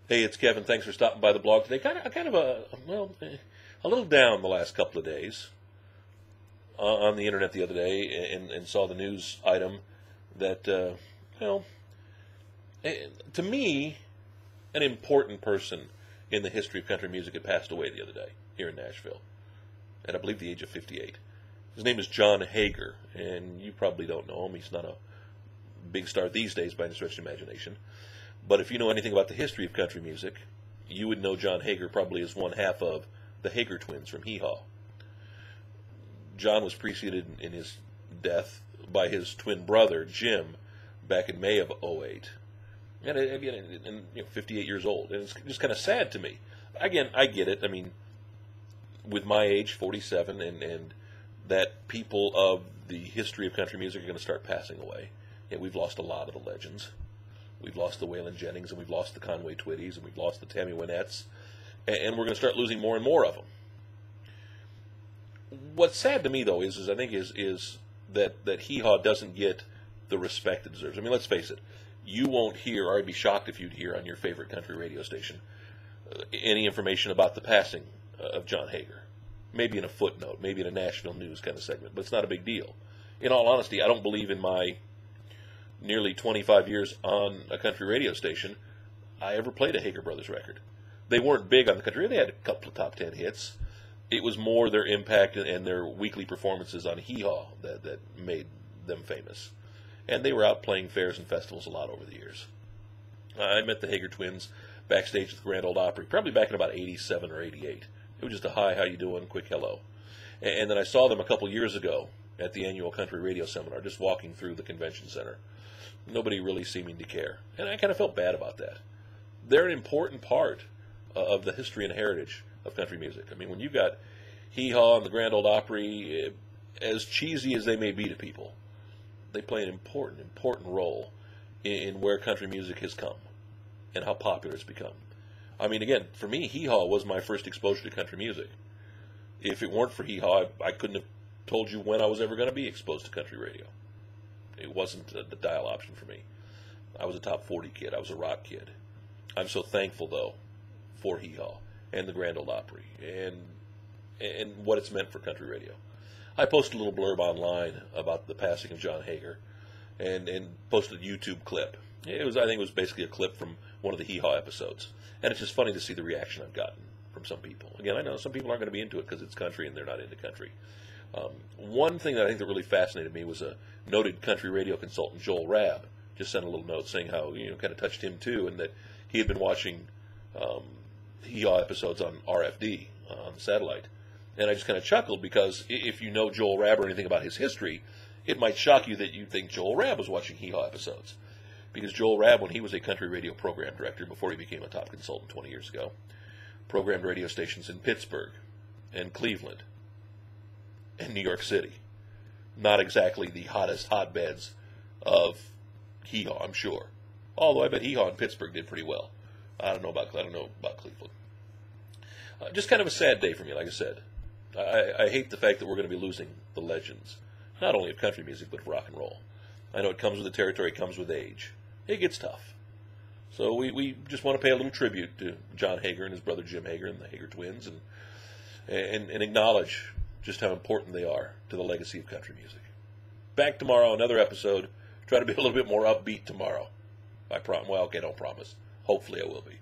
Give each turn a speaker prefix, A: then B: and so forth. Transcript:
A: Hey, it's Kevin. Thanks for stopping by the blog today. Kind of a little down the last couple of days on the internet the other day, and saw the news item that, to me, an important person in the history of country music had passed away the other day here in Nashville, at I believe the age of 58. His name is Jon Hager, and you probably don't know him. He's not a big star these days by any stretch of imagination. But if you know anything about the history of country music, you would know Jon Hager probably as one half of the Hager twins from Hee Haw. Jon was preceded in his death by his twin brother, Jim, back in May of '08. And 58 years old. And it's just kind of sad to me. Again, I get it. I mean, with my age, 47, and that people of the history of country music are going to start passing away. Yeah, we've lost a lot of the legends. We've lost the Waylon Jennings, and we've lost the Conway Twitties, and we've lost the Tammy Wynettes, and we're going to start losing more and more of them. What's sad to me, though, is that Hee Haw doesn't get the respect it deserves. I mean, let's face it. You won't hear, or I'd be shocked if you'd hear on your favorite country radio station, any information about the passing of Jon Hager. Maybe in a footnote, maybe in a national news kind of segment, but it's not a big deal. In all honesty, I don't believe in my nearly 25 years on a country radio station, I ever played a Hager Brothers record. They weren't big on the country. They had a couple of top 10 hits. It was more their impact and their weekly performances on Hee Haw that made them famous. And they were out playing fairs and festivals a lot over the years. I met the Hager twins backstage at the Grand Ole Opry, probably back in about 87 or 88. It was just a hi, how you doing, quick hello. And then I saw them a couple years ago at the annual country radio seminar, just walking through the convention center. Nobody really seeming to care. And I kind of felt bad about that. They're an important part of the history and heritage of country music. I mean, when you've got Hee Haw and the Grand Ole Opry, as cheesy as they may be to people, they play an important role in where country music has come and how popular it's become. I mean, again, for me, Hee Haw was my first exposure to country music. If it weren't for Hee Haw, I couldn't have told you when I was ever going to be exposed to country radio. It wasn't the dial option for me. I was a top 40 kid. I was a rock kid. I'm so thankful, though, for Hee Haw and the Grand Ole Opry and what it's meant for country radio. I posted a little blurb online about the passing of Jon Hager and posted a YouTube clip. I think it was basically a clip from one of the Hee Haw episodes. And it's just funny to see the reaction I've gotten from some people. Again, I know some people aren't going to be into it because it's country and they're not into country. One thing that I think that really fascinated me was a noted country radio consultant, Joel Rabb, just sent a little note saying how, kind of touched him too, and that he had been watching Hee Haw episodes on RFD, on the satellite. And I just kind of chuckled because if you know Joel Rabb or anything about his history, it might shock you that you think Joel Rabb was watching Hee Haw episodes. Because Joel Rabb, when he was a country radio program director before he became a top consultant 20 years ago, programmed radio stations in Pittsburgh and Cleveland and New York City. Not exactly the hottest hotbeds of Hee Haw, I'm sure. Although I bet Hee Haw in Pittsburgh did pretty well. I don't know about Cleveland. Just kind of a sad day for me, like I said. I hate the fact that we're going to be losing the legends, not only of country music, but of rock and roll. I know it comes with the territory, it comes with age. It gets tough. So we just want to pay a little tribute to Jon Hager and his brother Jim Hager and the Hager twins and acknowledge just how important they are to the legacy of country music. Back tomorrow, another episode. Try to be a little bit more upbeat tomorrow. Well, okay, don't promise. Hopefully I will be.